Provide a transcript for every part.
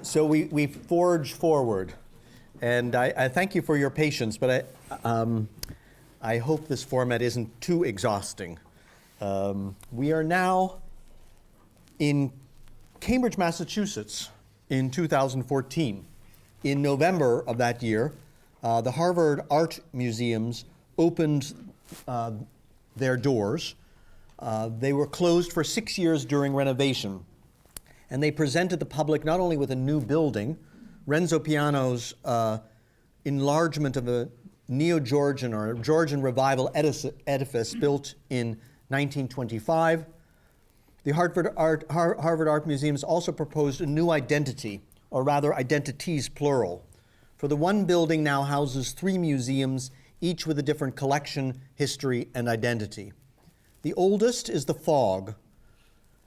So we forge forward, and I thank you for your patience, but I hope this format isn't too exhausting. We are now in Cambridge, Massachusetts in 2014. In November of that year, the Harvard Art Museums opened their doors. They were closed for 6 years during renovation. And they presented the public not only with a new building, Renzo Piano's enlargement of a Neo-Georgian or Georgian revival edifice built in 1925. The Harvard Art Museums also proposed a new identity, or rather identities plural. For the one building now houses 3 museums, each with a different collection, history, and identity. The oldest is the Fog.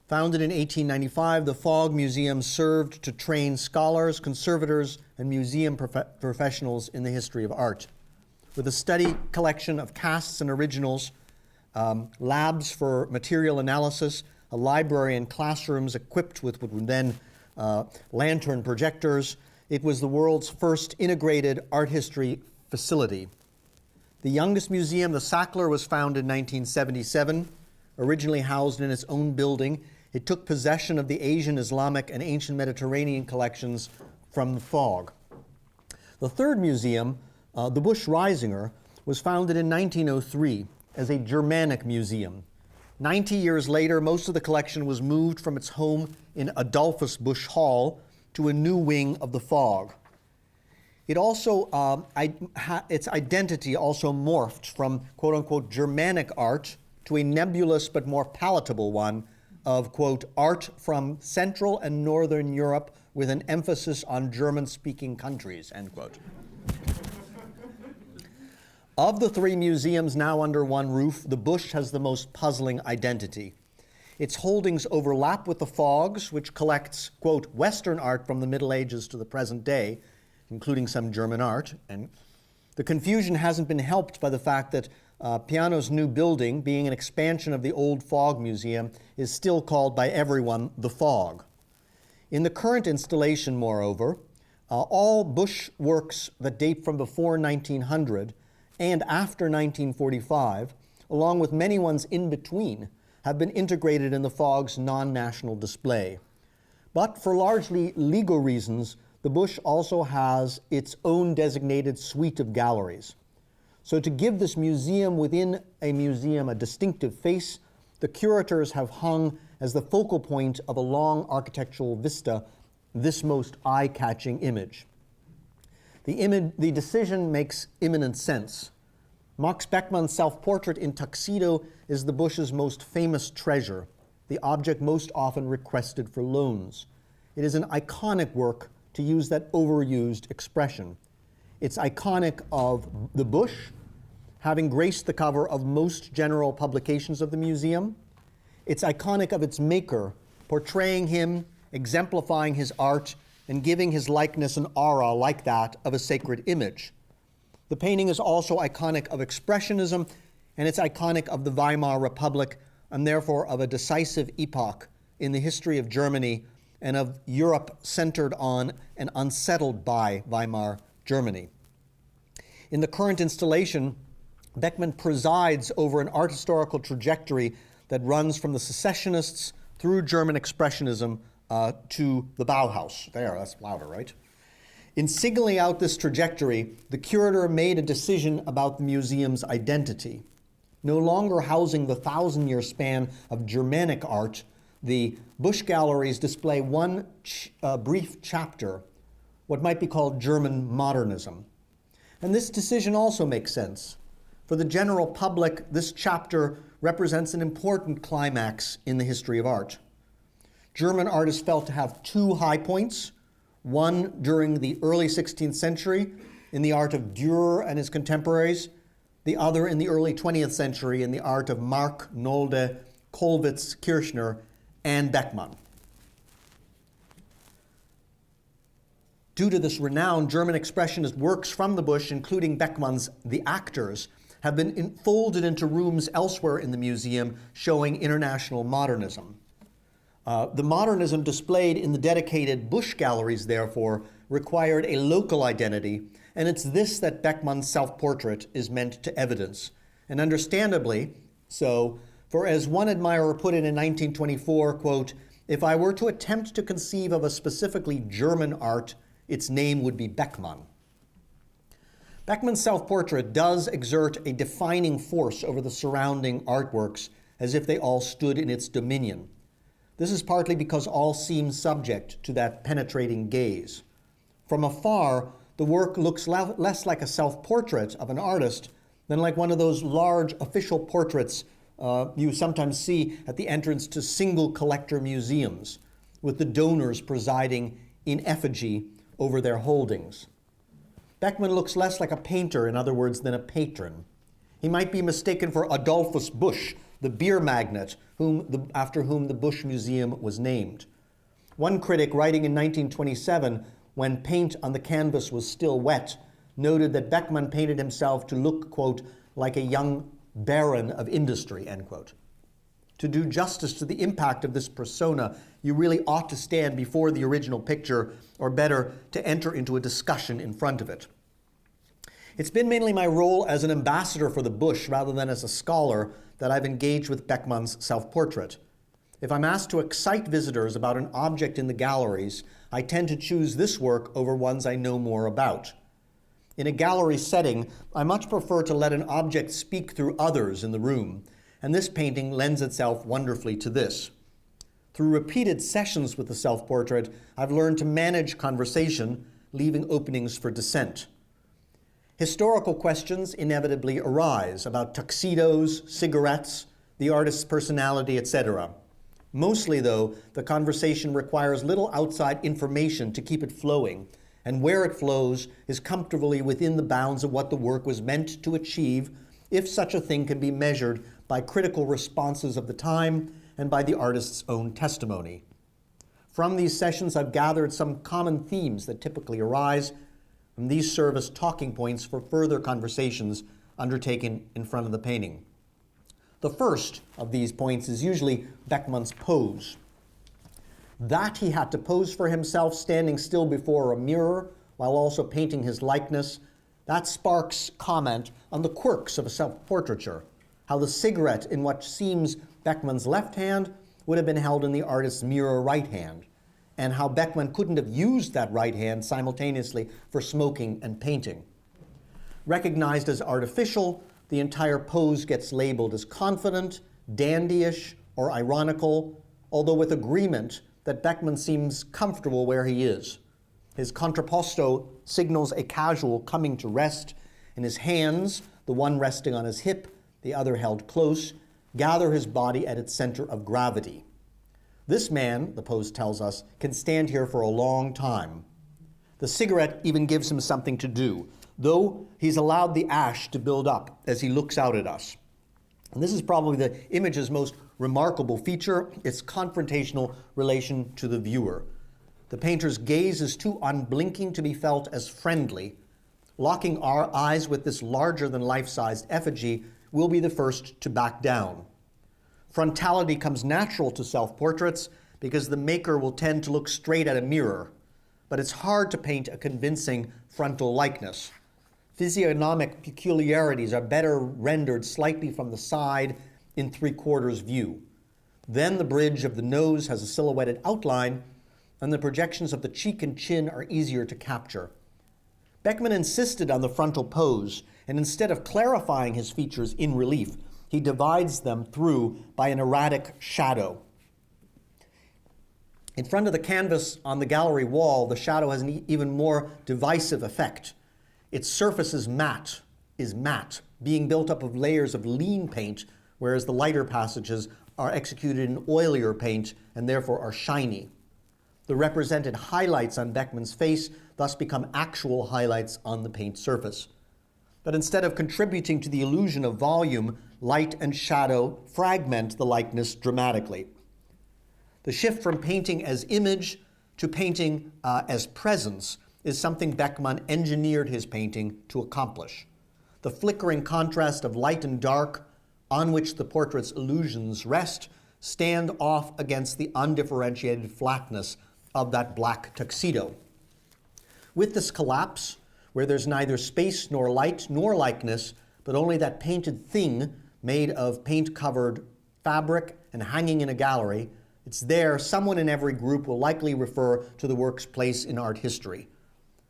Founded in 1895, the Fog Museum served to train scholars, conservators, and museum professionals in the history of art. With a study collection of casts and originals, labs for material analysis, a library and classrooms equipped with what were then lantern projectors, it was the world's first integrated art history facility. The youngest museum, the Sackler, was founded in 1977. Originally housed in its own building, it took possession of the Asian, Islamic, and ancient Mediterranean collections from the Fog. The third museum, the Busch Reisinger, was founded in 1903 as a Germanic museum. 90 years later, most of the collection was moved from its home in Adolphus Busch Hall to a new wing of the Fog. It also, its identity also morphed from quote-unquote Germanic art to a nebulous but more palatable one of, quote, art from Central and Northern Europe with an emphasis on German-speaking countries, end quote. Of the 3 museums now under one roof, the Busch has the most puzzling identity. Its holdings overlap with the Fog's, which collects, quote, Western art from the Middle Ages to the present day, including some German art. And the confusion hasn't been helped by the fact that Piano's new building, being an expansion of the old Fog Museum, is still called by everyone the Fog. In the current installation, moreover, all Busch works that date from before 1900 and after 1945, along with many ones in between, have been integrated in the Fog's non-national display. But for largely legal reasons, the Busch also has its own designated suite of galleries. So to give this museum within a museum a distinctive face, the curators have hung as the focal point of a long architectural vista this most eye-catching image. The decision makes imminent sense. Max Beckmann's self-portrait in Tuxedo is the Busch's most famous treasure, the object most often requested for loans. It is an iconic work, to use that overused expression. It's iconic of the Busch, having graced the cover of most general publications of the museum. It's iconic of its maker, portraying him, exemplifying his art, and giving his likeness an aura like that of a sacred image. The painting is also iconic of Expressionism, and it's iconic of the Weimar Republic, and therefore of a decisive epoch in the history of Germany and of Europe centered on and unsettled by Weimar Germany. In the current installation, Beckmann presides over an art historical trajectory that runs from the Secessionists through German Expressionism to the Bauhaus. There, that's louder, right? In singling out this trajectory, the curator made a decision about the museum's identity. No longer housing the 1,000-year span of Germanic art, the Busch galleries display one brief chapter, what might be called German modernism. And this decision also makes sense. For the general public, this chapter represents an important climax in the history of art. German art is felt to have 2 high points, one during the early 16th century in the art of Dürer and his contemporaries, the other in the early 20th century in the art of Mark, Nolde, Kollwitz, Kirchner, and Beckmann. Due to this renown, German expressionist works from the Busch, including Beckmann's The Actors, have been folded into rooms elsewhere in the museum showing international modernism. The modernism displayed in the dedicated Bosch galleries, therefore, required a local identity, and it's this that Beckmann's self-portrait is meant to evidence. And understandably so, for as one admirer put it in 1924, quote, "If I were to attempt to conceive of a specifically German art, its name would be Beckmann." Beckmann's self-portrait does exert a defining force over the surrounding artworks, as if they all stood in its dominion. This is partly because all seem subject to that penetrating gaze. From afar, the work looks less like a self-portrait of an artist than like one of those large official portraits you sometimes see at the entrance to single collector museums, with the donors presiding in effigy over their holdings. Beckmann looks less like a painter, in other words, than a patron. He might be mistaken for Adolphus Busch, the beer magnate after whom the Busch Museum was named. One critic, writing in 1927, when paint on the canvas was still wet, noted that Beckmann painted himself to look, quote, like a young baron of industry, end quote. To do justice to the impact of this persona, you really ought to stand before the original picture, or better, to enter into a discussion in front of it. It's been mainly my role as an ambassador for the Busch rather than as a scholar that I've engaged with Beckmann's self-portrait. If I'm asked to excite visitors about an object in the galleries, I tend to choose this work over ones I know more about. In a gallery setting, I much prefer to let an object speak through others in the room, and this painting lends itself wonderfully to this. Through repeated sessions with the self-portrait, I've learned to manage conversation, leaving openings for dissent. Historical questions inevitably arise about tuxedos, cigarettes, the artist's personality, etc. Mostly, though, the conversation requires little outside information to keep it flowing, and where it flows is comfortably within the bounds of what the work was meant to achieve, if such a thing can be measured by critical responses of the time and by the artist's own testimony. From these sessions, I've gathered some common themes that typically arise, and these serve as talking points for further conversations undertaken in front of the painting. The first of these points is usually Beckmann's pose. That he had to pose for himself standing still before a mirror while also painting his likeness, that sparks comment on the quirks of a self-portraiture, how the cigarette in what seems Beckmann's left hand would have been held in the artist's mirror right hand, and how Beckmann couldn't have used that right hand simultaneously for smoking and painting. Recognized as artificial, the entire pose gets labeled as confident, dandyish, or ironical, although with agreement that Beckmann seems comfortable where he is. His contrapposto signals a casual coming to rest, and his hands, the one resting on his hip, the other held close, gather his body at its center of gravity. This man, the pose tells us, can stand here for a long time. The cigarette even gives him something to do, though he's allowed the ash to build up as he looks out at us. And this is probably the image's most remarkable feature, its confrontational relation to the viewer. The painter's gaze is too unblinking to be felt as friendly. Locking our eyes with this larger-than-life-sized effigy will be the first to back down. Frontality comes natural to self-portraits because the maker will tend to look straight at a mirror, but it's hard to paint a convincing frontal likeness. Physiognomic peculiarities are better rendered slightly from the side in three-quarters view. Then the bridge of the nose has a silhouetted outline, and the projections of the cheek and chin are easier to capture. Beckmann insisted on the frontal pose, and instead of clarifying his features in relief, he divides them through by an erratic shadow. In front of the canvas on the gallery wall, the shadow has an even more divisive effect. Its surface is matte, being built up of layers of lean paint, whereas the lighter passages are executed in oilier paint and therefore are shiny. The represented highlights on Beckmann's face thus become actual highlights on the paint surface. But instead of contributing to the illusion of volume, light and shadow fragment the likeness dramatically. The shift from painting as image to painting as presence is something Beckmann engineered his painting to accomplish. The flickering contrast of light and dark on which the portrait's illusions rest stand off against the undifferentiated flatness of that black tuxedo. With this collapse, where there's neither space nor light nor likeness, but only that painted thing made of paint-covered fabric and hanging in a gallery, it's there someone in every group will likely refer to the work's place in art history.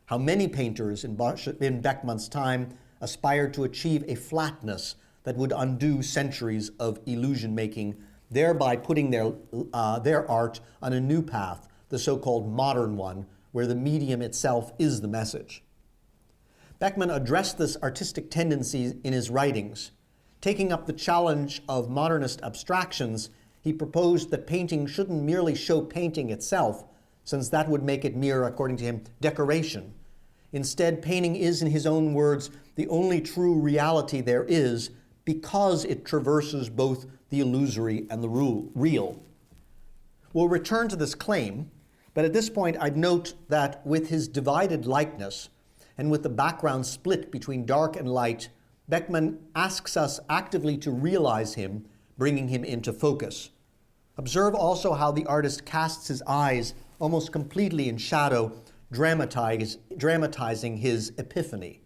How many painters in Beckmann's time aspired to achieve a flatness that would undo centuries of illusion-making, thereby putting their art on a new path, the so-called modern one, where the medium itself is the message. Beckmann addressed this artistic tendency in his writings. Taking up the challenge of modernist abstractions, he proposed that painting shouldn't merely show painting itself, since that would make it mere, according to him, decoration. Instead, painting is, in his own words, the only true reality there is because it traverses both the illusory and the real. We'll return to this claim, but at this point I'd note that with his divided likeness and with the background split between dark and light, Beckmann asks us actively to realize him, bringing him into focus. Observe also how the artist casts his eyes almost completely in shadow, dramatizing his epiphany.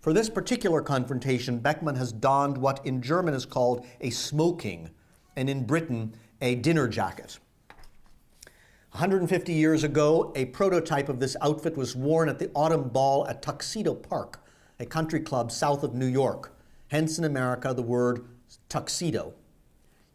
For this particular confrontation, Beckmann has donned what in German is called a smoking, and in Britain, a dinner jacket. 150 years ago, a prototype of this outfit was worn at the autumn ball at Tuxedo Park, a country club south of New York, hence in America the word tuxedo.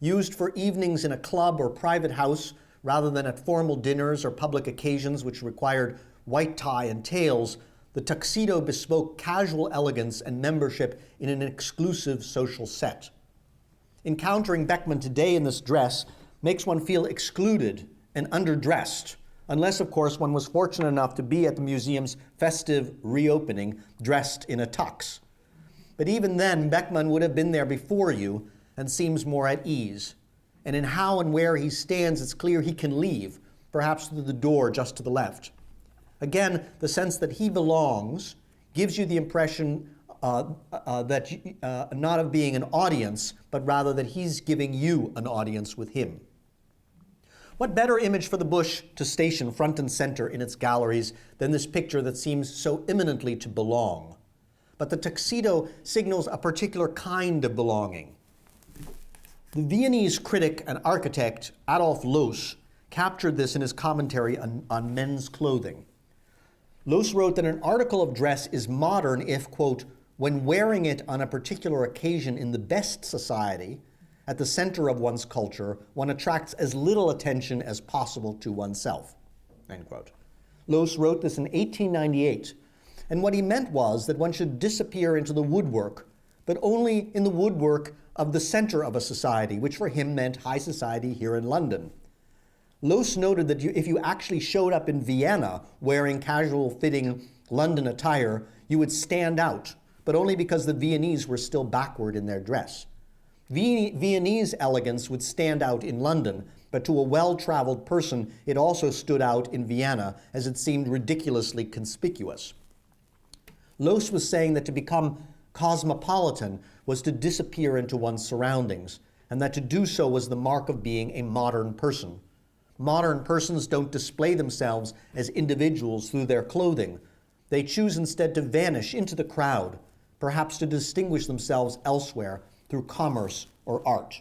Used for evenings in a club or private house rather than at formal dinners or public occasions which required white tie and tails, the tuxedo bespoke casual elegance and membership in an exclusive social set. Encountering Beckmann today in this dress makes one feel excluded and underdressed, unless, of course, one was fortunate enough to be at the museum's festive reopening dressed in a tux. But even then, Beckmann would have been there before you and seems more at ease. And in how and where he stands, it's clear he can leave, perhaps through the door just to the left. Again, the sense that he belongs gives you the impression that not of being an audience, but rather that he's giving you an audience with him. What better image for the Bosch to station front and center in its galleries than this picture that seems so imminently to belong? But the tuxedo signals a particular kind of belonging. The Viennese critic and architect Adolf Loos captured this in his commentary on men's clothing. Loos wrote that an article of dress is modern if, quote, when wearing it on a particular occasion in the best society, at the center of one's culture, one attracts as little attention as possible to oneself, end quote. Loos wrote this in 1898, and what he meant was that one should disappear into the woodwork, but only in the woodwork of the center of a society, which for him meant high society here in London. Loos noted that if you actually showed up in Vienna wearing casual-fitting London attire, you would stand out, but only because the Viennese were still backward in their dress. Viennese elegance would stand out in London, but to a well-traveled person, it also stood out in Vienna as it seemed ridiculously conspicuous. Loos was saying that to become cosmopolitan was to disappear into one's surroundings, and that to do so was the mark of being a modern person. Modern persons don't display themselves as individuals through their clothing. They choose instead to vanish into the crowd, perhaps to distinguish themselves elsewhere through commerce or art.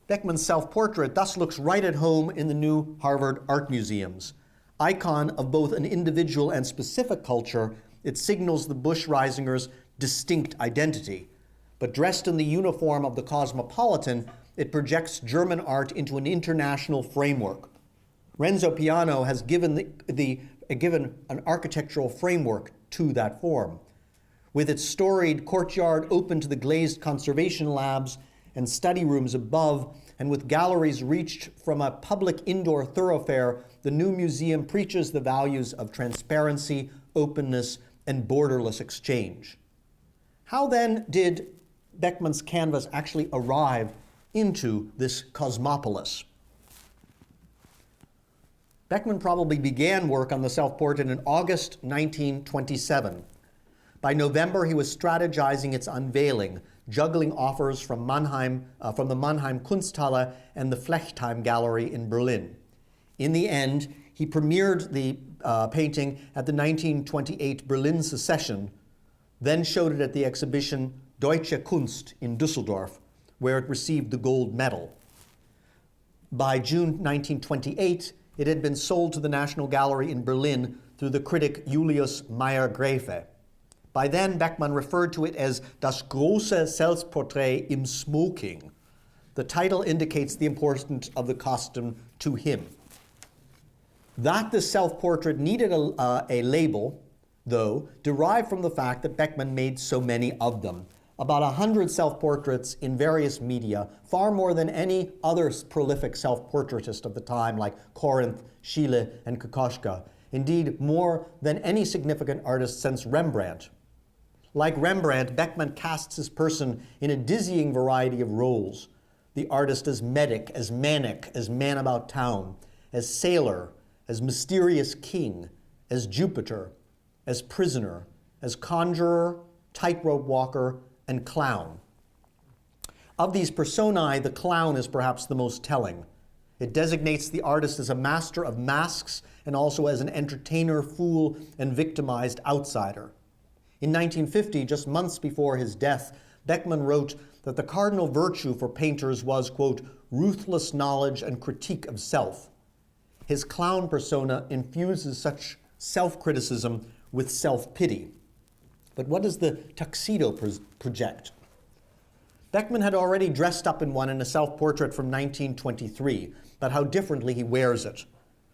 Beckmann's self-portrait thus looks right at home in the new Harvard Art Museums. Icon of both an individual and specific culture, it signals the Bosch-Reisinger's distinct identity. But dressed in the uniform of the cosmopolitan, it projects German art into an international framework. Renzo Piano has given given an architectural framework to that form. With its storied courtyard open to the glazed conservation labs and study rooms above, and with galleries reached from a public indoor thoroughfare, the new museum preaches the values of transparency, openness, and borderless exchange. How then did Beckmann's canvas actually arrive into this cosmopolis? Beckmann probably began work on the self-portrait in August 1927. By November, he was strategizing its unveiling, juggling offers from the Mannheim Kunsthalle and the Flechtheim Gallery in Berlin. In the end, he premiered the painting at the 1928 Berlin Secession, then showed it at the exhibition Deutsche Kunst in Düsseldorf, where it received the gold medal. By June 1928, it had been sold to the National Gallery in Berlin through the critic Julius Meyer-Graefe. By then, Beckmann referred to it as Das große Selbstporträt im Smoking. The title indicates the importance of the costume to him. That the self-portrait needed a label, though, derived from the fact that Beckmann made so many of them. About 100 self-portraits in various media, far more than any other prolific self-portraitist of the time like Corinth, Schiele, and Kokoschka. Indeed, more than any significant artist since Rembrandt. Like Rembrandt, Beckmann casts his person in a dizzying variety of roles. The artist as medic, as manic, as man about town, as sailor, as mysterious king, as Jupiter, as prisoner, as conjurer, tightrope walker, and clown. Of these personae, the clown is perhaps the most telling. It designates the artist as a master of masks and also as an entertainer, fool, and victimized outsider. In 1950, just months before his death, Beckmann wrote that the cardinal virtue for painters was, quote, ruthless knowledge and critique of self. His clown persona infuses such self-criticism with self-pity. But what does the tuxedo project? Beckmann had already dressed up in one in a self-portrait from 1923, but how differently he wears it.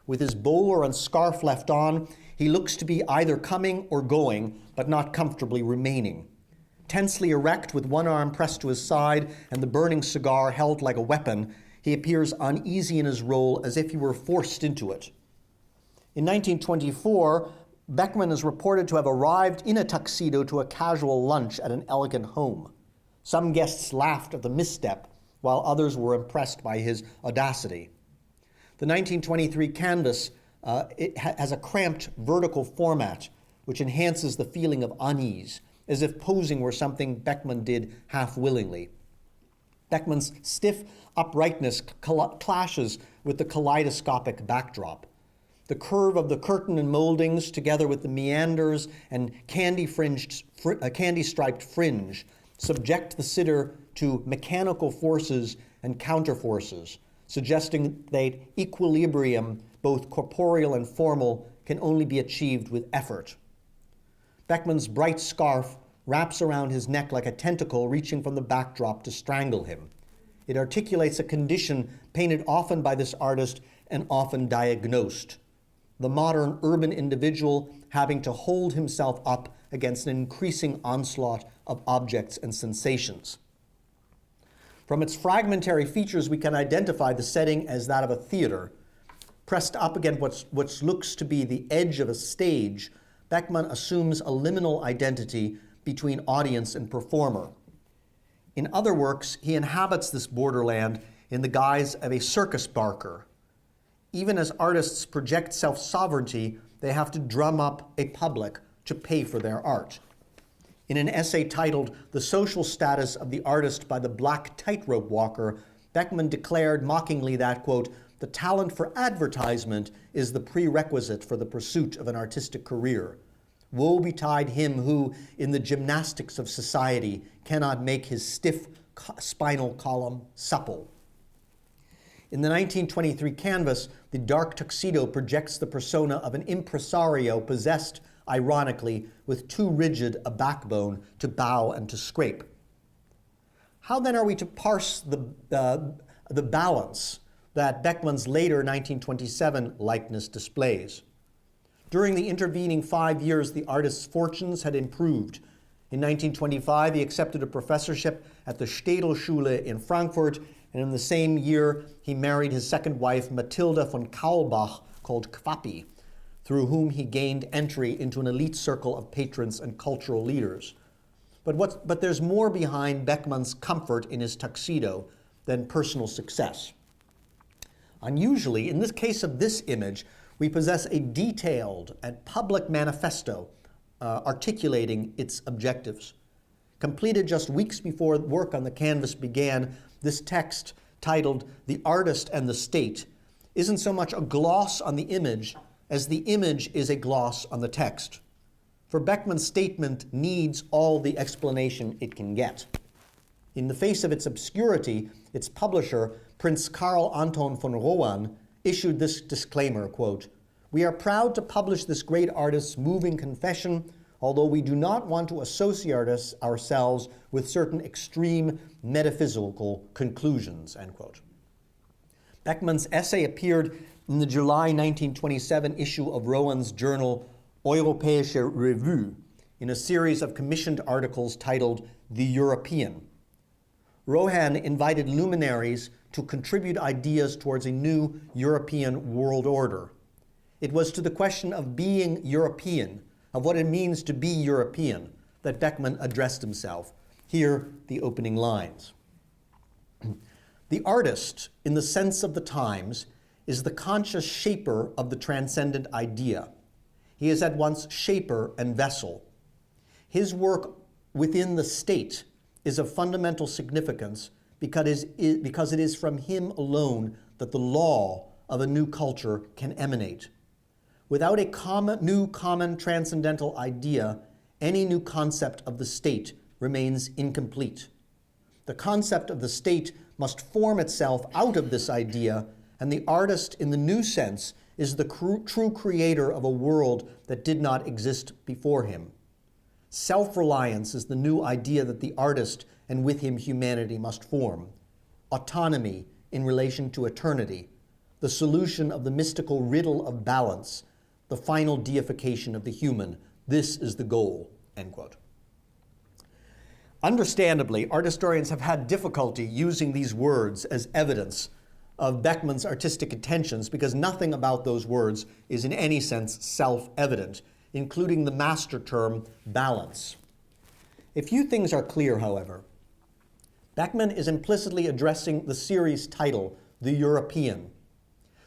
With his bowler and scarf left on, he looks to be either coming or going, but not comfortably remaining. Tensely erect, with one arm pressed to his side and the burning cigar held like a weapon, he appears uneasy in his role as if he were forced into it. In 1924, Beckmann is reported to have arrived in a tuxedo to a casual lunch at an elegant home. Some guests laughed at the misstep, while others were impressed by his audacity. The 1923 canvas has a cramped vertical format, which enhances the feeling of unease, as if posing were something Beckmann did half-willingly. Beckmann's stiff uprightness clashes with the kaleidoscopic backdrop. The curve of the curtain and moldings, together with the meanders and candy-striped fringe, subject the sitter to mechanical forces and counterforces, suggesting that equilibrium, both corporeal and formal, can only be achieved with effort. Beckmann's bright scarf wraps around his neck like a tentacle reaching from the backdrop to strangle him. It articulates a condition painted often by this artist and often diagnosed. The modern urban individual having to hold himself up against an increasing onslaught of objects and sensations. From its fragmentary features, we can identify the setting as that of a theater. Pressed up against what looks to be the edge of a stage, Beckmann assumes a liminal identity between audience and performer. In other works, he inhabits this borderland in the guise of a circus barker. Even as artists project self-sovereignty, they have to drum up a public to pay for their art. In an essay titled The Social Status of the Artist by the Black Tightrope Walker, Beckmann declared mockingly that, quote, the talent for advertisement is the prerequisite for the pursuit of an artistic career. Woe betide him who, in the gymnastics of society, cannot make his stiff spinal column supple. In the 1923 canvas, the dark tuxedo projects the persona of an impresario possessed, ironically, with too rigid a backbone to bow and to scrape. How then are we to parse the balance that Beckmann's later 1927 likeness displays? During the intervening 5 years, the artist's fortunes had improved. In 1925, he accepted a professorship at the Städelschule in Frankfurt, and in the same year, he married his second wife, Mathilda von Kaulbach, called Quappi, through whom he gained entry into an elite circle of patrons and cultural leaders. But there's more behind Beckmann's comfort in his tuxedo than personal success. Unusually, in this case of this image, we possess a detailed and public manifesto articulating its objectives. Completed just weeks before work on the canvas began, this text, titled The Artist and the State, isn't so much a gloss on the image as the image is a gloss on the text. For Beckmann's statement needs all the explanation it can get. In the face of its obscurity, its publisher, Prince Karl Anton von Rohan, issued this disclaimer, quote, "We are proud to publish this great artist's moving confession, although we do not want to associate ourselves with certain extreme metaphysical conclusions," end quote. Beckmann's essay appeared in the July 1927 issue of Rohan's journal Europäische Revue in a series of commissioned articles titled The European. Rohan invited luminaries to contribute ideas towards a new European world order. It was to the question of being European, of what it means to be European, that Beckmann addressed himself. Here, the opening lines. The artist, in the sense of the times, is the conscious shaper of the transcendent idea. He is at once shaper and vessel. His work within the state is of fundamental significance because it is from him alone that the law of a new culture can emanate. Without a new common transcendental idea, any new concept of the state remains incomplete. The concept of the state must form itself out of this idea, and the artist in the new sense is the true creator of a world that did not exist before him. Self-reliance is the new idea that the artist and with him humanity must form. Autonomy in relation to eternity, the solution of the mystical riddle of balance, the final deification of the human. This is the goal, end quote. Understandably, art historians have had difficulty using these words as evidence of Beckmann's artistic intentions because nothing about those words is in any sense self-evident, including the master term balance. A few things are clear, however. Beckmann is implicitly addressing the series title, The European.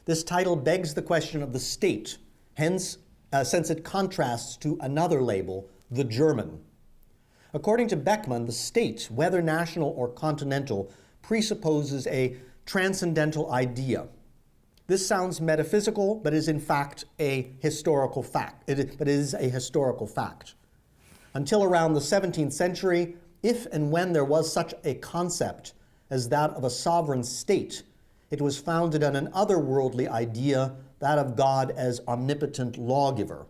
This title begs the question of the state, hence, since it contrasts to another label, the German. According to Beckmann, the state, whether national or continental, presupposes a transcendental idea. This sounds metaphysical, but is in fact a historical fact. It is a historical fact. Until around the 17th century, if and when there was such a concept as that of a sovereign state, it was founded on an otherworldly idea, that of God as omnipotent lawgiver.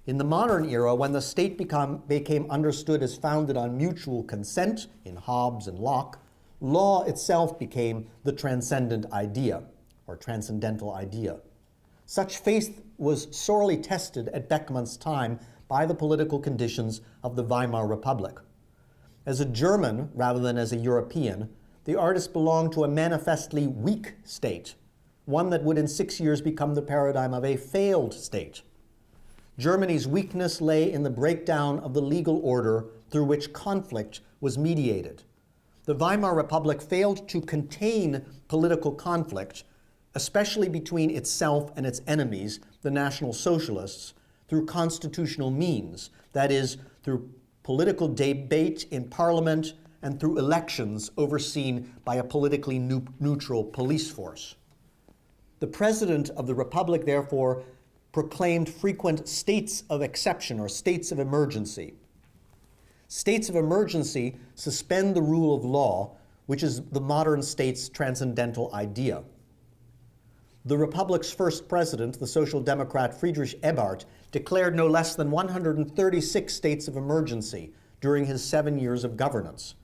In the modern era, when the state became understood as founded on mutual consent in Hobbes and Locke, law itself became the transcendent idea, or transcendental idea. Such faith was sorely tested at Beckmann's time by the political conditions of the Weimar Republic. As a German, rather than as a European, the artist belonged to a manifestly weak state, one that would in 6 years become the paradigm of a failed state. Germany's weakness lay in the breakdown of the legal order through which conflict was mediated. The Weimar Republic failed to contain political conflict, especially between itself and its enemies, the National Socialists, through constitutional means, that is, through political debate in parliament and through elections overseen by a politically neutral police force. The president of the Republic, therefore, proclaimed frequent states of exception or states of emergency. States of emergency suspend the rule of law, which is the modern state's transcendental idea. The Republic's first president, the Social Democrat Friedrich Ebert, declared no less than 136 states of emergency during his 7 years of governance.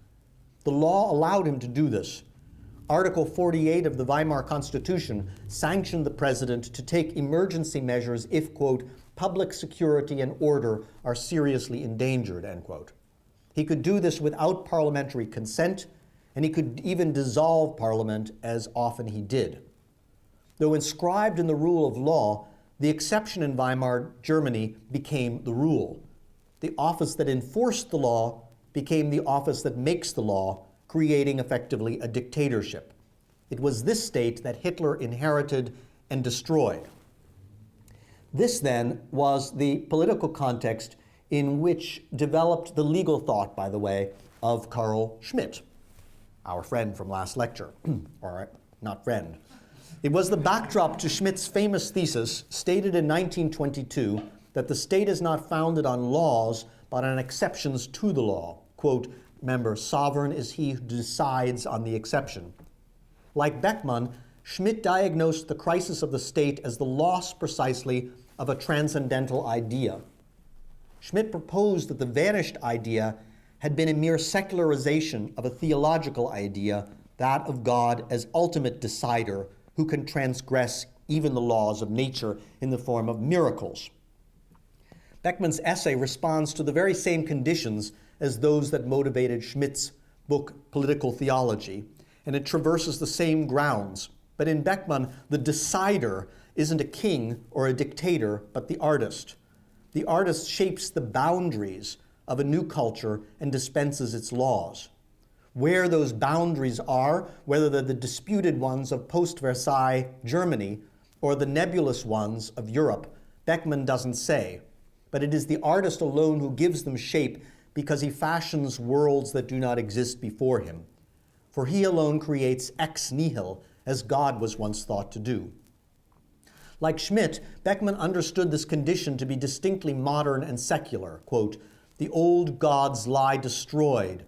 The law allowed him to do this. Article 48 of the Weimar Constitution sanctioned the president to take emergency measures if, quote, public security and order are seriously endangered, end quote. He could do this without parliamentary consent, and he could even dissolve parliament, as often he did. Though inscribed in the rule of law, the exception in Weimar Germany became the rule. The office that enforced the law became the office that makes the law, creating effectively a dictatorship. It was this state that Hitler inherited and destroyed. This, then, was the political context in which developed the legal thought, by the way, of Carl Schmitt, our friend from last lecture, or not friend. It was the backdrop to Schmitt's famous thesis, stated in 1922, that the state is not founded on laws, but on exceptions to the law. Quote, remember, sovereign is he who decides on the exception. Like Beckmann, Schmitt diagnosed the crisis of the state as the loss precisely of a transcendental idea. Schmitt proposed that the vanished idea had been a mere secularization of a theological idea, that of God as ultimate decider who can transgress even the laws of nature in the form of miracles. Beckmann's essay responds to the very same conditions as those that motivated Schmitt's book Political Theology, and it traverses the same grounds. But in Beckmann, the decider isn't a king or a dictator, but the artist. The artist shapes the boundaries of a new culture and dispenses its laws. Where those boundaries are, whether they're the disputed ones of post-Versailles Germany or the nebulous ones of Europe, Beckmann doesn't say. But it is the artist alone who gives them shape because he fashions worlds that do not exist before him. For he alone creates ex nihil, as God was once thought to do. Like Schmitt, Beckmann understood this condition to be distinctly modern and secular. Quote, the old gods lie destroyed,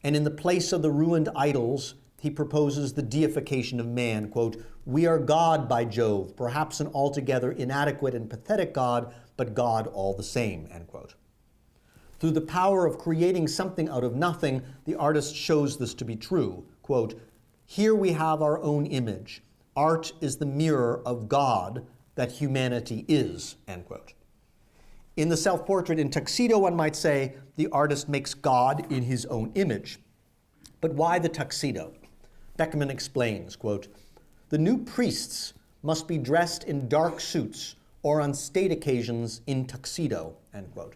and in the place of the ruined idols, he proposes the deification of man. Quote, we are God, by Jove, perhaps an altogether inadequate and pathetic God, but God all the same, end quote. Through the power of creating something out of nothing, the artist shows this to be true. Quote, here we have our own image. Art is the mirror of God that humanity is, end quote. In the self-portrait in Tuxedo, one might say, the artist makes God in his own image. But why the tuxedo? Beckmann explains, quote, the new priests must be dressed in dark suits or on state occasions in tuxedo, end quote.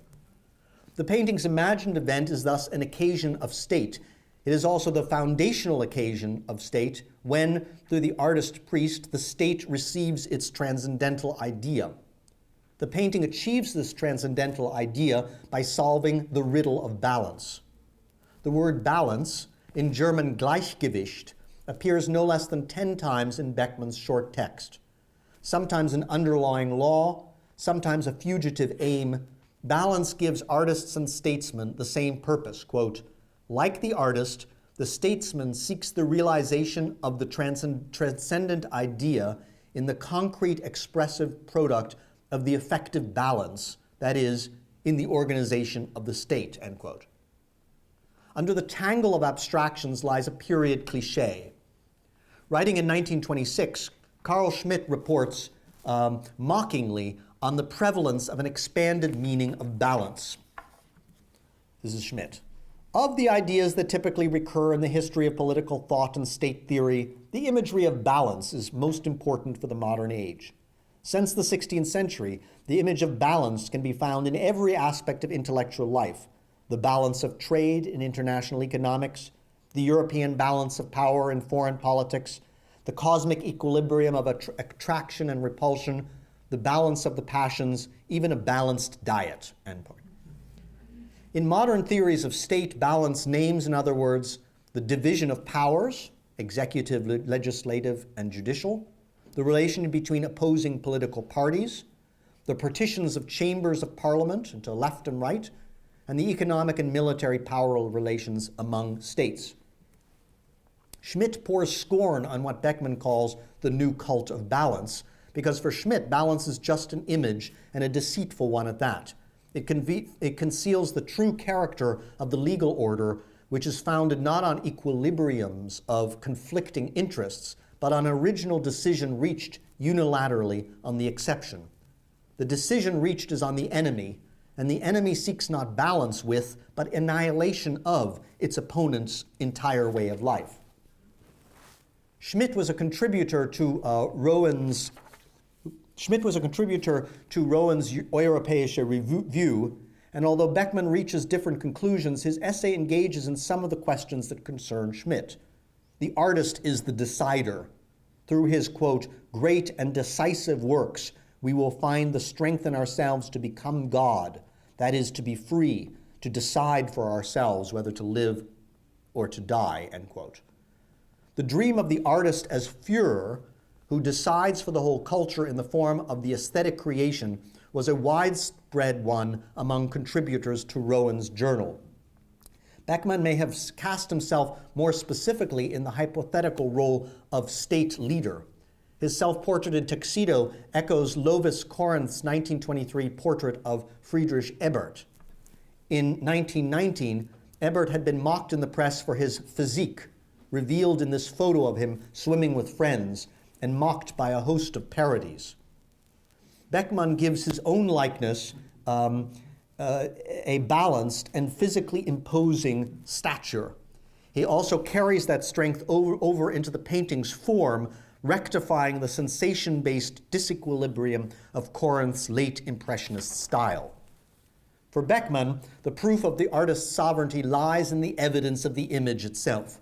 The painting's imagined event is thus an occasion of state. It is also the foundational occasion of state when, through the artist-priest, the state receives its transcendental idea. The painting achieves this transcendental idea by solving the riddle of balance. The word balance, in German Gleichgewicht, appears no less than 10 times in Beckmann's short text. Sometimes an underlying law, sometimes a fugitive aim. Balance gives artists and statesmen the same purpose. Quote, like the artist, the statesman seeks the realization of the transcendent idea in the concrete expressive product of the effective balance, that is, in the organization of the state, end quote. Under the tangle of abstractions lies a period cliché. Writing in 1926, Carl Schmitt reports mockingly on the prevalence of an expanded meaning of balance. This is Schmitt. Of the ideas that typically recur in the history of political thought and state theory, the imagery of balance is most important for the modern age. Since the 16th century, the image of balance can be found in every aspect of intellectual life. The balance of trade in international economics, the European balance of power in foreign politics, the cosmic equilibrium of attraction and repulsion, the balance of the passions, even a balanced diet, end point. In modern theories of state, balance names, in other words, the division of powers, executive, legislative, and judicial, the relation between opposing political parties, the partitions of chambers of parliament into left and right, and the economic and military power relations among states. Schmitt pours scorn on what Beckmann calls the new cult of balance, because for Schmitt, balance is just an image, and a deceitful one at that. It conceals the true character of the legal order, which is founded not on equilibriums of conflicting interests, but on original decision reached unilaterally on the exception. The decision reached is on the enemy, and the enemy seeks not balance with, but annihilation of its opponent's entire way of life. Schmitt was a contributor to Rowan's Europäische Review, and although Beckmann reaches different conclusions, his essay engages in some of the questions that concern Schmitt. The artist is the decider. Through his, quote, great and decisive works, we will find the strength in ourselves to become God, that is, to be free, to decide for ourselves whether to live or to die, end quote. The dream of the artist as Führer, who decides for the whole culture in the form of the aesthetic creation, was a widespread one among contributors to Rowan's journal. Beckmann may have cast himself more specifically in the hypothetical role of state leader. His self-portrait in Tuxedo echoes Lovis Corinth's 1923 portrait of Friedrich Ebert. In 1919, Ebert had been mocked in the press for his physique, revealed in this photo of him swimming with friends, and mocked by a host of parodies. Beckmann gives his own likeness a balanced and physically imposing stature. He also carries that strength over into the painting's form, rectifying the sensation-based disequilibrium of Corinth's late Impressionist style. For Beckmann, the proof of the artist's sovereignty lies in the evidence of the image itself.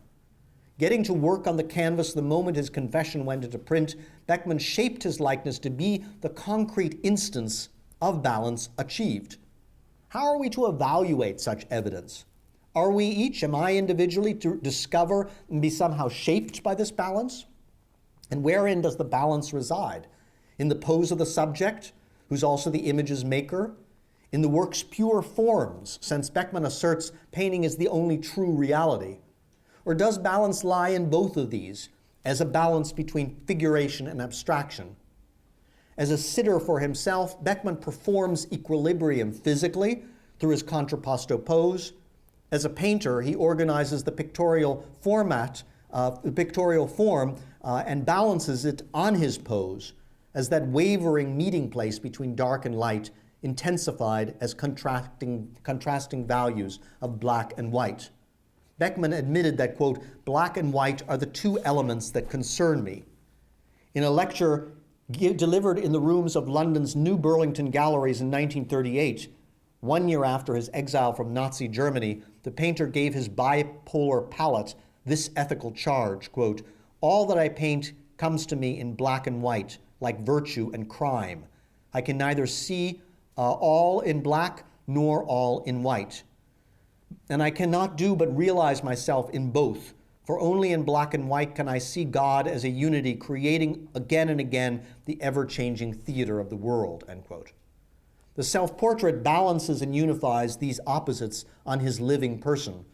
Getting to work on the canvas the moment his confession went into print, Beckmann shaped his likeness to be the concrete instance of balance achieved. How are we to evaluate such evidence? Are we each, am I individually, to discover and be somehow shaped by this balance? And wherein does the balance reside? In the pose of the subject, who's also the image's maker? In the work's pure forms, since Beckmann asserts painting is the only true reality? Or does balance lie in both of these, as a balance between figuration and abstraction? As a sitter for himself, Beckmann performs equilibrium physically through his contrapposto pose. As a painter, he organizes the pictorial form and balances it on his pose as that wavering meeting place between dark and light, intensified as contrasting values of black and white. Beckmann admitted that, quote, black and white are the two elements that concern me. In a lecture delivered in the rooms of London's New Burlington Galleries in 1938, 1 year after his exile from Nazi Germany, the painter gave his bipolar palette this ethical charge, quote, all that I paint comes to me in black and white, like virtue and crime. I can neither see all in black nor all in white. And I cannot do but realize myself in both, for only in black and white can I see God as a unity creating again and again the ever-changing theater of the world, end quote. The self-portrait balances and unifies these opposites on his living person.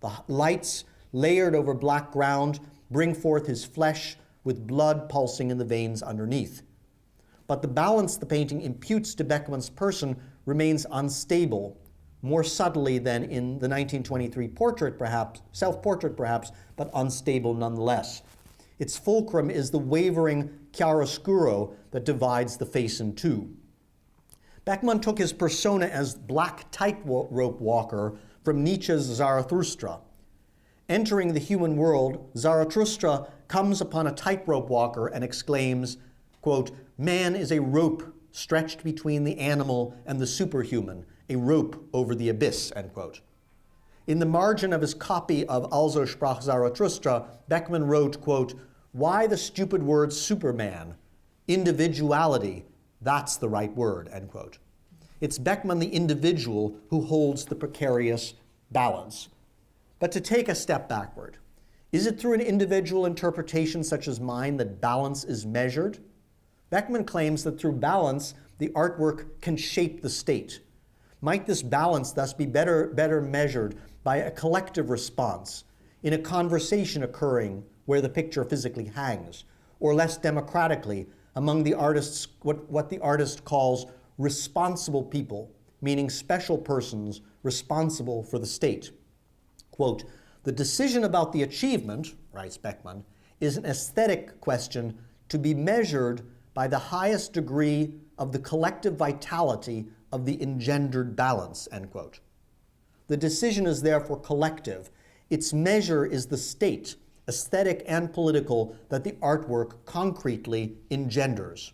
The lights layered over black ground bring forth his flesh with blood pulsing in the veins underneath. But the balance the painting imputes to Beckmann's person remains unstable, more subtly than in the 1923 portrait perhaps, self-portrait perhaps, but unstable nonetheless. Its fulcrum is the wavering chiaroscuro that divides the face in two. Beckmann took his persona as black tightrope walker from Nietzsche's Zarathustra. Entering the human world, Zarathustra comes upon a tightrope walker and exclaims, quote, man is a rope stretched between the animal and the superhuman, a rope over the abyss, end quote. In the margin of his copy of Also sprach Zarathustra, Beckmann wrote, quote, why the stupid word Superman? Individuality, that's the right word, end quote. It's Beckmann the individual who holds the precarious balance. But to take a step backward, is it through an individual interpretation such as mine that balance is measured? Beckmann claims that through balance, the artwork can shape the state. Might this balance thus be better measured by a collective response in a conversation occurring where the picture physically hangs, or less democratically among the artists, what the artist calls responsible people, meaning special persons responsible for the state? Quote, the decision about the achievement, writes Beckmann, is an aesthetic question to be measured by the highest degree of the collective vitality of the engendered balance, end quote. The decision is therefore collective. Its measure is the state, aesthetic and political, that the artwork concretely engenders.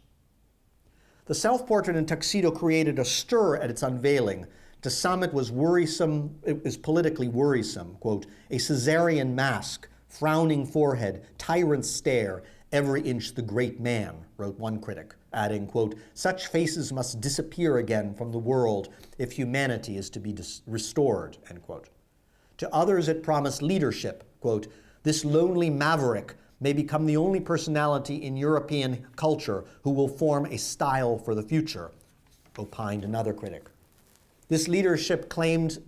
The self-portrait in Tuxedo created a stir at its unveiling. To some it was worrisome, it was politically worrisome, quote, a Caesarean mask, frowning forehead, tyrant stare, every inch the great man, wrote one critic, adding, quote, such faces must disappear again from the world if humanity is to be restored, end quote. To others it promised leadership, quote, this lonely maverick may become the only personality in European culture who will form a style for the future, opined another critic. This leadership claim seemed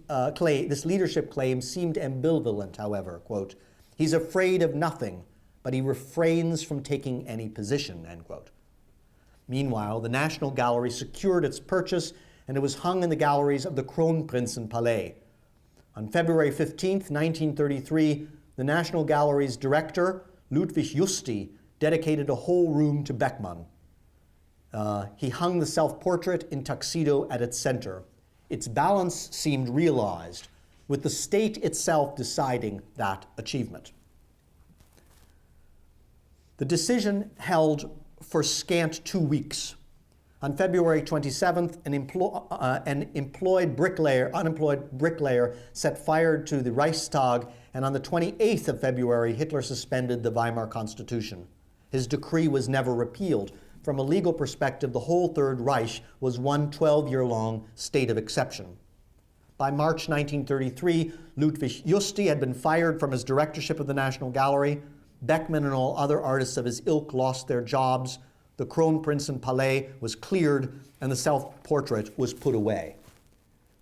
ambivalent, however, quote, he's afraid of nothing, but he refrains from taking any position, end quote. Meanwhile, the National Gallery secured its purchase, and it was hung in the galleries of the Kronprinzenpalais. On February 15, 1933, the National Gallery's director, Ludwig Justi, dedicated a whole room to Beckmann. He hung the self-portrait in Tuxedo at its center. Its balance seemed realized, with the state itself deciding that achievement. The decision held for scant 2 weeks. On February 27th, an unemployed bricklayer set fire to the Reichstag, and on the 28th of February, Hitler suspended the Weimar Constitution. His decree was never repealed. From a legal perspective, the whole Third Reich was one 12-year-long state of exception. By March 1933, Ludwig Justi had been fired from his directorship of the National Gallery. Beckmann and all other artists of his ilk lost their jobs. The Kronprinzenpalais was cleared, and the self-portrait was put away.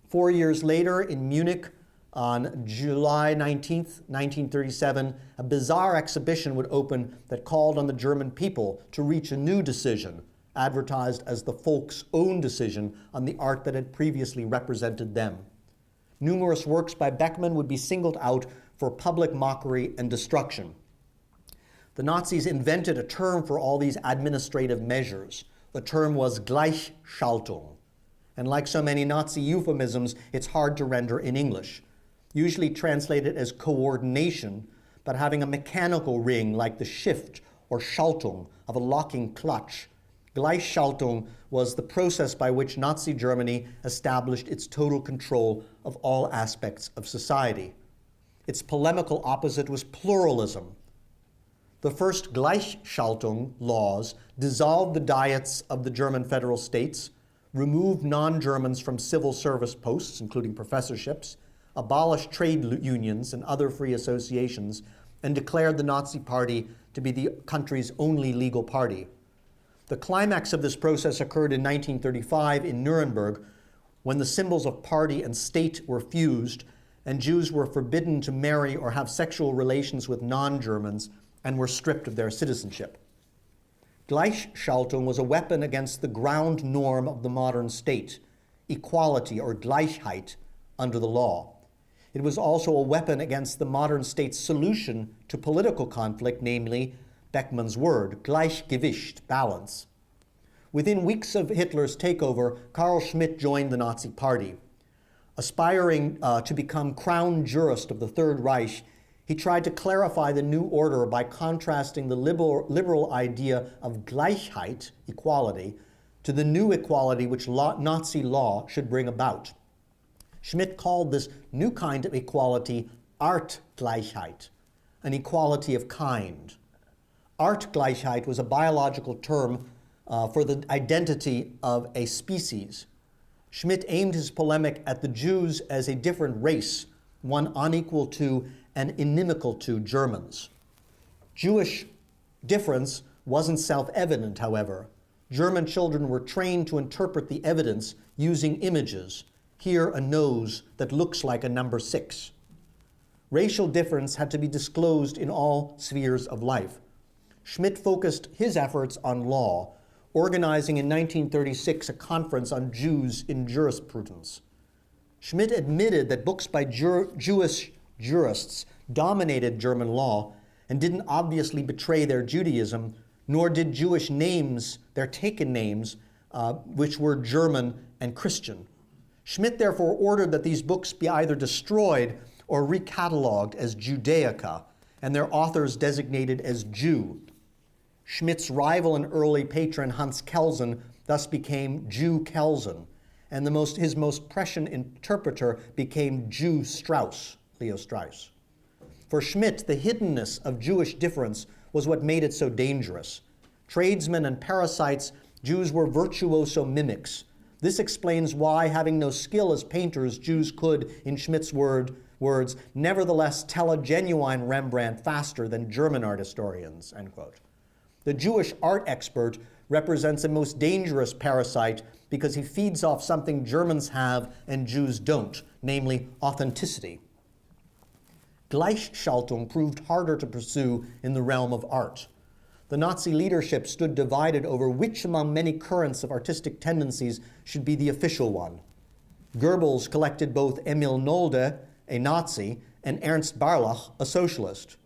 4 years later, in Munich, on July 19, 1937, a bizarre exhibition would open that called on the German people to reach a new decision, advertised as the folk's own decision on the art that had previously represented them. Numerous works by Beckmann would be singled out for public mockery and destruction. The Nazis invented a term for all these administrative measures. The term was Gleichschaltung. And like so many Nazi euphemisms, it's hard to render in English. Usually translated as coordination, but having a mechanical ring like the shift or Schaltung of a locking clutch. Gleichschaltung was the process by which Nazi Germany established its total control of all aspects of society. Its polemical opposite was pluralism. The first Gleichschaltung laws dissolved the diets of the German federal states, removed non-Germans from civil service posts, including professorships, abolished trade unions and other free associations, and declared the Nazi Party to be the country's only legal party. The climax of this process occurred in 1935 in Nuremberg, when the symbols of party and state were fused, and Jews were forbidden to marry or have sexual relations with non-Germans and were stripped of their citizenship. Gleichschaltung was a weapon against the ground norm of the modern state, equality or Gleichheit under the law. It was also a weapon against the modern state's solution to political conflict, namely Beckmann's word, Gleichgewicht, balance. Within weeks of Hitler's takeover, Carl Schmitt joined the Nazi Party. Aspiring to become crown jurist of the Third Reich, he tried to clarify the new order by contrasting the liberal idea of Gleichheit, equality, to the new equality which Nazi law should bring about. Schmitt called this new kind of equality Artgleichheit, an equality of kind. Artgleichheit was a biological term for the identity of a species. Schmitt aimed his polemic at the Jews as a different race, one unequal to and inimical to Germans. Jewish difference wasn't self-evident, however. German children were trained to interpret the evidence using images. Here, a nose that looks like a number 6. Racial difference had to be disclosed in all spheres of life. Schmitt focused his efforts on law, organizing in 1936 a conference on Jews in jurisprudence. Schmitt admitted that books by Jewish jurists dominated German law and didn't obviously betray their Judaism, nor did Jewish names, their taken names, which were German and Christian. Schmitt therefore ordered that these books be either destroyed or recatalogued as Judaica, and their authors designated as Jew. Schmitt's rival and early patron Hans Kelsen thus became Jew Kelsen, and his most prescient interpreter became Jew Strauss, Leo Strauss. For Schmitt, the hiddenness of Jewish difference was what made it so dangerous. Tradesmen and parasites, Jews were virtuoso mimics. This explains why, having no skill as painters, Jews could, in Schmidt's words, nevertheless tell a genuine Rembrandt faster than German art historians, end quote. The Jewish art expert represents a most dangerous parasite because he feeds off something Germans have and Jews don't, namely authenticity. Gleichschaltung proved harder to pursue in the realm of art. The Nazi leadership stood divided over which among many currents of artistic tendencies should be the official one. Goebbels collected both Emil Nolde, a Nazi, and Ernst Barlach, a socialist.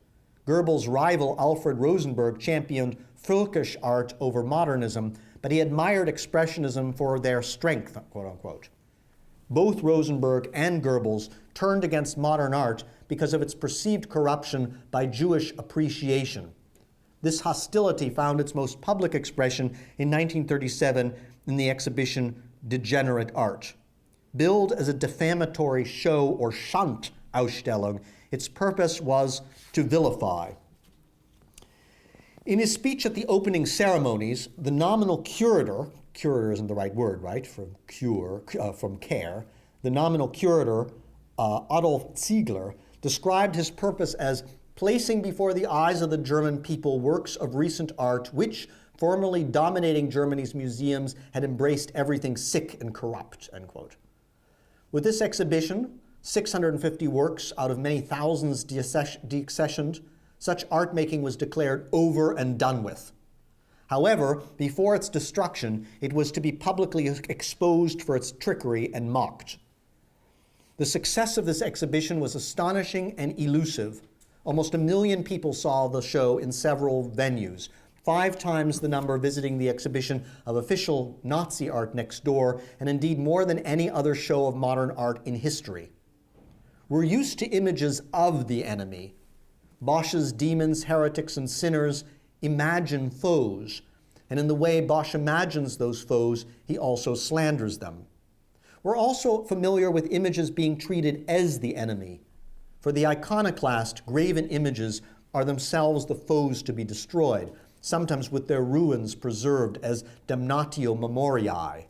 Goebbels' rival Alfred Rosenberg championed Völkisch art over modernism, but he admired expressionism for their strength, quote unquote. Both Rosenberg and Goebbels turned against modern art because of its perceived corruption by Jewish appreciation. This hostility found its most public expression in 1937 in the exhibition Degenerate Art. Billed as a defamatory show or Schandausstellung, its purpose was to vilify. In his speech at the opening ceremonies, the nominal curator isn't the right word, right, from care, the nominal curator, Adolf Ziegler, described his purpose as placing before the eyes of the German people works of recent art which, formerly dominating Germany's museums, had embraced everything sick and corrupt, end quote. With this exhibition, 650 works out of many thousands deaccessioned, such art making was declared over and done with. However, before its destruction, it was to be publicly exposed for its trickery and mocked. The success of this exhibition was astonishing and elusive. Almost 1 million people saw the show in several venues, 5 times the number visiting the exhibition of official Nazi art next door, and indeed more than any other show of modern art in history. We're used to images of the enemy. Bosch's demons, heretics, and sinners imagine foes, and in the way Bosch imagines those foes, he also slanders them. We're also familiar with images being treated as the enemy. For the iconoclast, graven images are themselves the foes to be destroyed, sometimes with their ruins preserved as damnatio memoriae.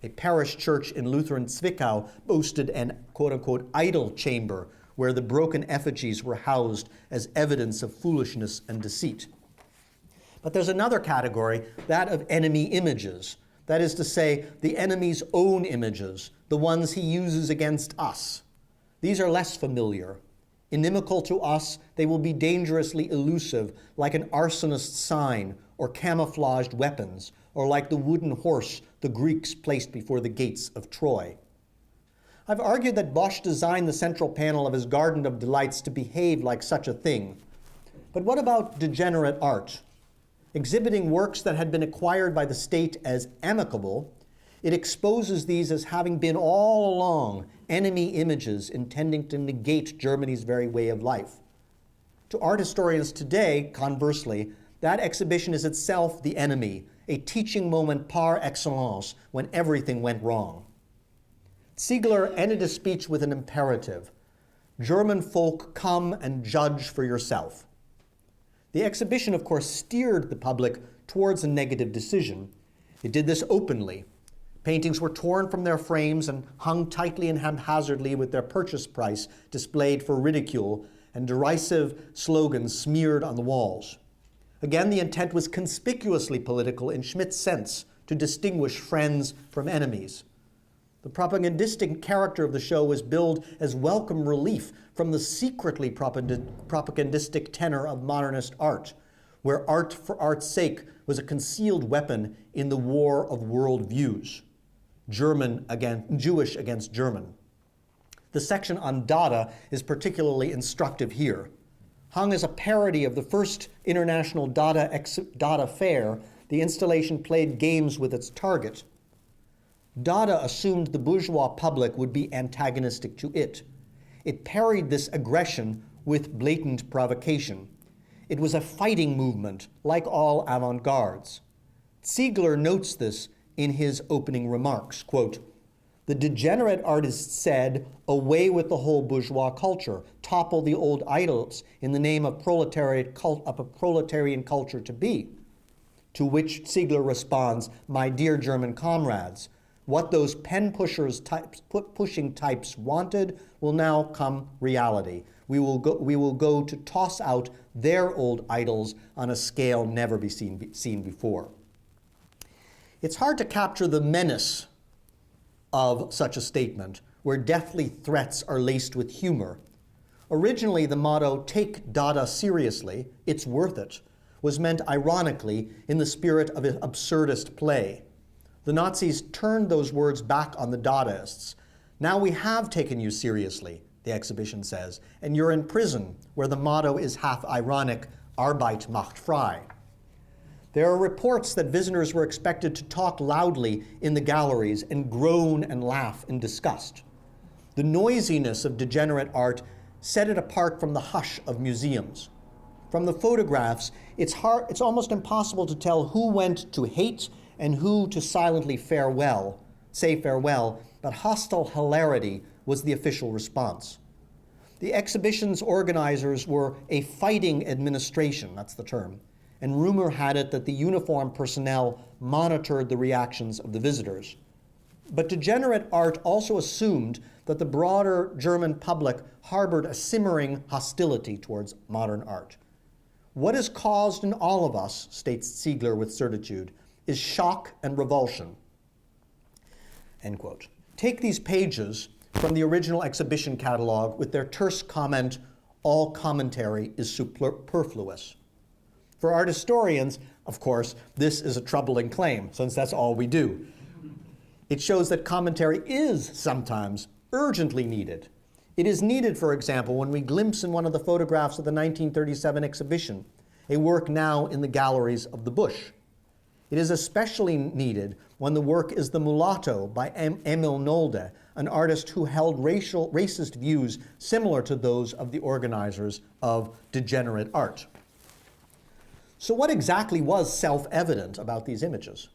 A parish church in Lutheran Zwickau boasted an quote-unquote idol chamber where the broken effigies were housed as evidence of foolishness and deceit. But there's another category, that of enemy images. That is to say, the enemy's own images, the ones he uses against us. These are less familiar. Inimical to us, they will be dangerously elusive, like an arsonist's sign or camouflaged weapons, or like the wooden horse the Greeks placed before the gates of Troy. I've argued that Bosch designed the central panel of his Garden of Delights to behave like such a thing. But what about degenerate art? Exhibiting works that had been acquired by the state as amicable, it exposes these as having been all along enemy images intending to negate Germany's very way of life. To art historians today, conversely, that exhibition is itself the enemy, a teaching moment par excellence when everything went wrong. Ziegler ended his speech with an imperative: German folk, come and judge for yourself. The exhibition, of course, steered the public towards a negative decision. It did this openly. Paintings were torn from their frames and hung tightly and haphazardly with their purchase price displayed for ridicule, and derisive slogans smeared on the walls. Again, the intent was conspicuously political in Schmidt's sense, to distinguish friends from enemies. The propagandistic character of the show was billed as welcome relief from the secretly propagandistic tenor of modernist art, where art for art's sake was a concealed weapon in the war of world views. Jewish against German. The section on Dada is particularly instructive here. Hung as a parody of the first International Dada Fair, the installation played games with its target. Dada assumed the bourgeois public would be antagonistic to it. It parried this aggression with blatant provocation. It was a fighting movement, like all avant-gardes. Ziegler notes this in his opening remarks, quote, The degenerate artist said, away with the whole bourgeois culture, topple the old idols in the name of a proletarian culture to be. To which Ziegler responds, my dear German comrades, what those pushing types wanted will now come reality. We will go to toss out their old idols on a scale never seen before. It's hard to capture the menace of such a statement, where deathly threats are laced with humor. Originally, the motto, take Dada seriously, it's worth it, was meant ironically in the spirit of an absurdist play. The Nazis turned those words back on the Dadaists. Now we have taken you seriously, the exhibition says, and you're in prison, where the motto is half ironic, Arbeit macht frei. There are reports that visitors were expected to talk loudly in the galleries and groan and laugh in disgust. The noisiness of degenerate art set it apart from the hush of museums. From the photographs, it's almost impossible to tell who went to hate and who to silently say farewell, but hostile hilarity was the official response. The exhibition's organizers were a fighting administration, that's the term, and rumor had it that the uniformed personnel monitored the reactions of the visitors. But degenerate art also assumed that the broader German public harbored a simmering hostility towards modern art. What is caused in all of us, states Ziegler with certitude, is shock and revulsion. End quote. Take these pages from the original exhibition catalog with their terse comment, all commentary is superfluous. For art historians, of course, this is a troubling claim, since that's all we do. It shows that commentary is sometimes urgently needed. It is needed, for example, when we glimpse in one of the photographs of the 1937 exhibition, a work now in the galleries of the Bosch. It is especially needed when the work is The Mulatto by Emil Nolde, an artist who held racist views similar to those of the organizers of degenerate art. So what exactly was self-evident about these images?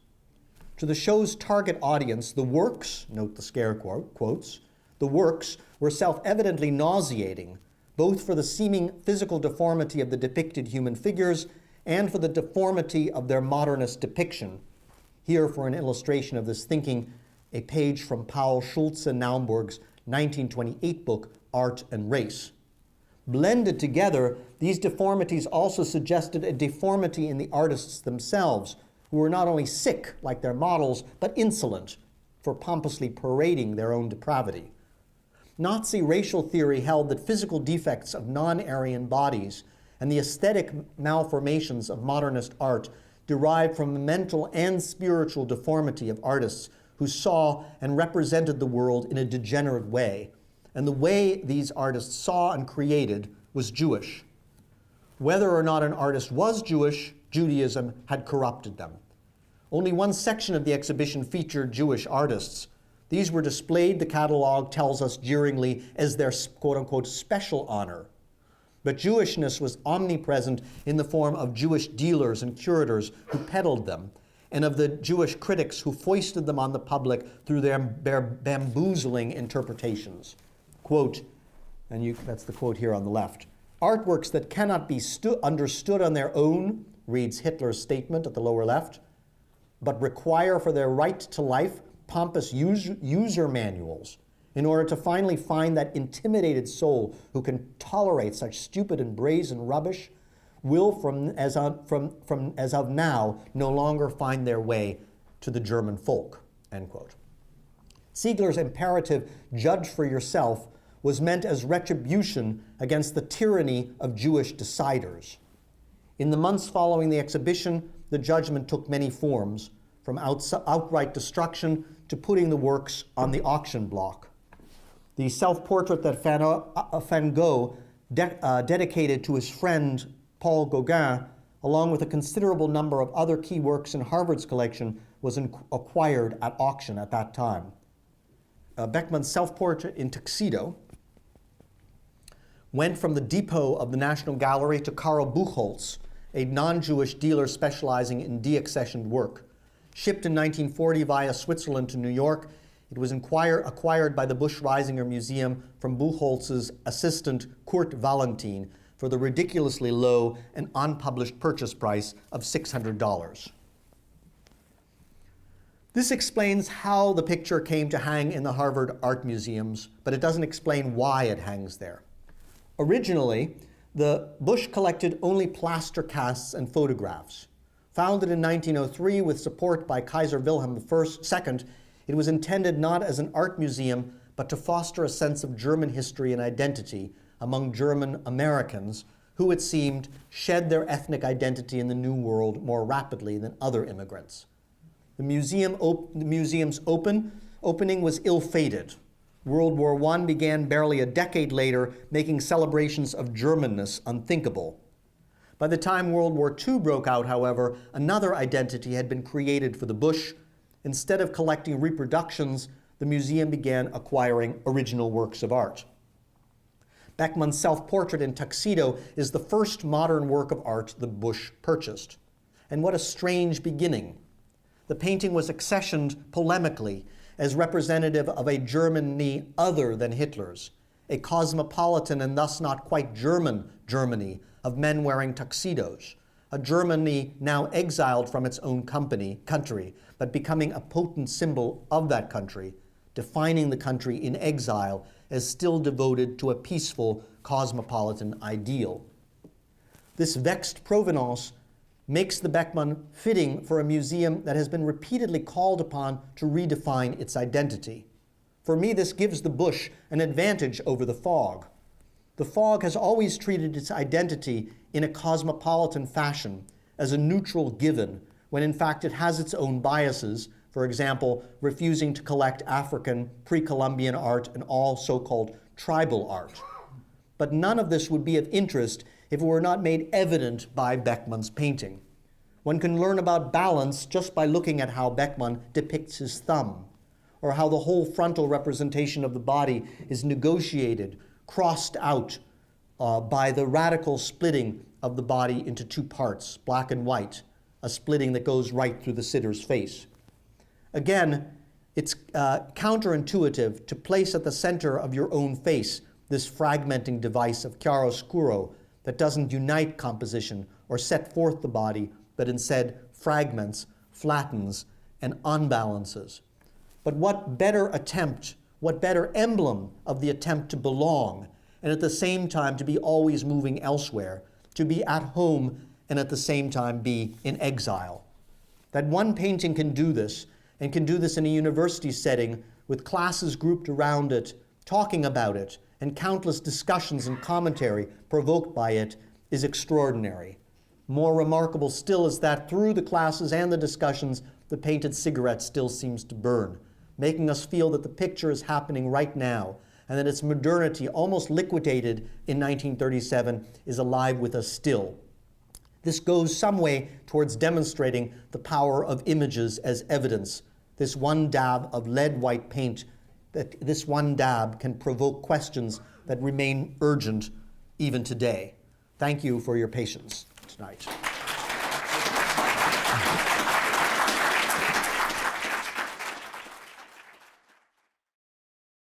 To the show's target audience, the works, note the scare quotes, the works were self-evidently nauseating, both for the seeming physical deformity of the depicted human figures and for the deformity of their modernist depiction. Here, for an illustration of this thinking, a page from Paul Schulze-Naumburg's 1928 book, Art and Race. Blended together, these deformities also suggested a deformity in the artists themselves, who were not only sick, like their models, but insolent, for pompously parading their own depravity. Nazi racial theory held that physical defects of non-Aryan bodies and the aesthetic malformations of modernist art derived from the mental and spiritual deformity of artists who saw and represented the world in a degenerate way. And the way these artists saw and created was Jewish. Whether or not an artist was Jewish, Judaism had corrupted them. Only one section of the exhibition featured Jewish artists. These were displayed, the catalog tells us jeeringly, as their quote-unquote special honor. But Jewishness was omnipresent in the form of Jewish dealers and curators who peddled them, and of the Jewish critics who foisted them on the public through their bamboozling interpretations. Quote, and that's the quote here on the left, artworks that cannot be understood on their own, reads Hitler's statement at the lower left, but require for their right to life pompous user manuals in order to finally find that intimidated soul who can tolerate such stupid and brazen rubbish will as of now no longer find their way to the German folk, end quote. Ziegler's imperative, judge for yourself, was meant as retribution against the tyranny of Jewish deciders. In the months following the exhibition, the judgment took many forms, from outright destruction to putting the works on the auction block. The self-portrait that Van Gogh dedicated to his friend Paul Gauguin, along with a considerable number of other key works in Harvard's collection, was acquired at auction at that time. Beckmann's self-portrait in Tuxedo went from the depot of the National Gallery to Karl Buchholz, a non-Jewish dealer specializing in deaccessioned work. Shipped in 1940 via Switzerland to New York, It was acquired by the Busch-Reisinger Museum from Buchholz's assistant Kurt Valentin for the ridiculously low and unpublished purchase price of $600. This explains how the picture came to hang in the Harvard Art Museums, but it doesn't explain why it hangs there. Originally, the Busch collected only plaster casts and photographs. Founded in 1903 with support by Kaiser Wilhelm II, it was intended not as an art museum, but to foster a sense of German history and identity among German Americans who, it seemed, shed their ethnic identity in the New World more rapidly than other immigrants. The museum's opening was ill-fated. World War I began barely a decade later, making celebrations of Germanness unthinkable. By the time World War II broke out, however, another identity had been created for the Busch. Instead of collecting reproductions, the museum began acquiring original works of art. Beckmann's self-portrait in Tuxedo is the first modern work of art the Busch purchased. And what a strange beginning. The painting was accessioned polemically as representative of a Germany other than Hitler's, a cosmopolitan and thus not quite German Germany of men wearing tuxedos, a Germany now exiled from its own country, but becoming a potent symbol of that country, defining the country in exile as still devoted to a peaceful cosmopolitan ideal. This vexed provenance makes the Beckmann fitting for a museum that has been repeatedly called upon to redefine its identity. For me, this gives the Busch an advantage over the Fog. The Fog has always treated its identity in a cosmopolitan fashion as a neutral given, when in fact it has its own biases, for example, refusing to collect African pre-Columbian art and all so-called tribal art. But none of this would be of interest if it were not made evident by Beckmann's painting. One can learn about balance just by looking at how Beckmann depicts his thumb, or how the whole frontal representation of the body is negotiated, crossed out by the radical splitting of the body into two parts, black and white, a splitting that goes right through the sitter's face. Again, it's counterintuitive to place at the center of your own face this fragmenting device of chiaroscuro that doesn't unite composition or set forth the body, but instead fragments, flattens, and unbalances. But what better emblem of the attempt to belong, and at the same time to be always moving elsewhere, to be at home and at the same time be in exile. That one painting can do this, and can do this in a university setting with classes grouped around it, talking about it, and countless discussions and commentary provoked by it, is extraordinary. More remarkable still is that through the classes and the discussions, the painted cigarette still seems to burn, making us feel that the picture is happening right now, and that its modernity, almost liquidated in 1937, is alive with us still. This goes some way towards demonstrating the power of images as evidence. This one dab of lead-white paint, that this one dab can provoke questions that remain urgent even today. Thank you for your patience tonight.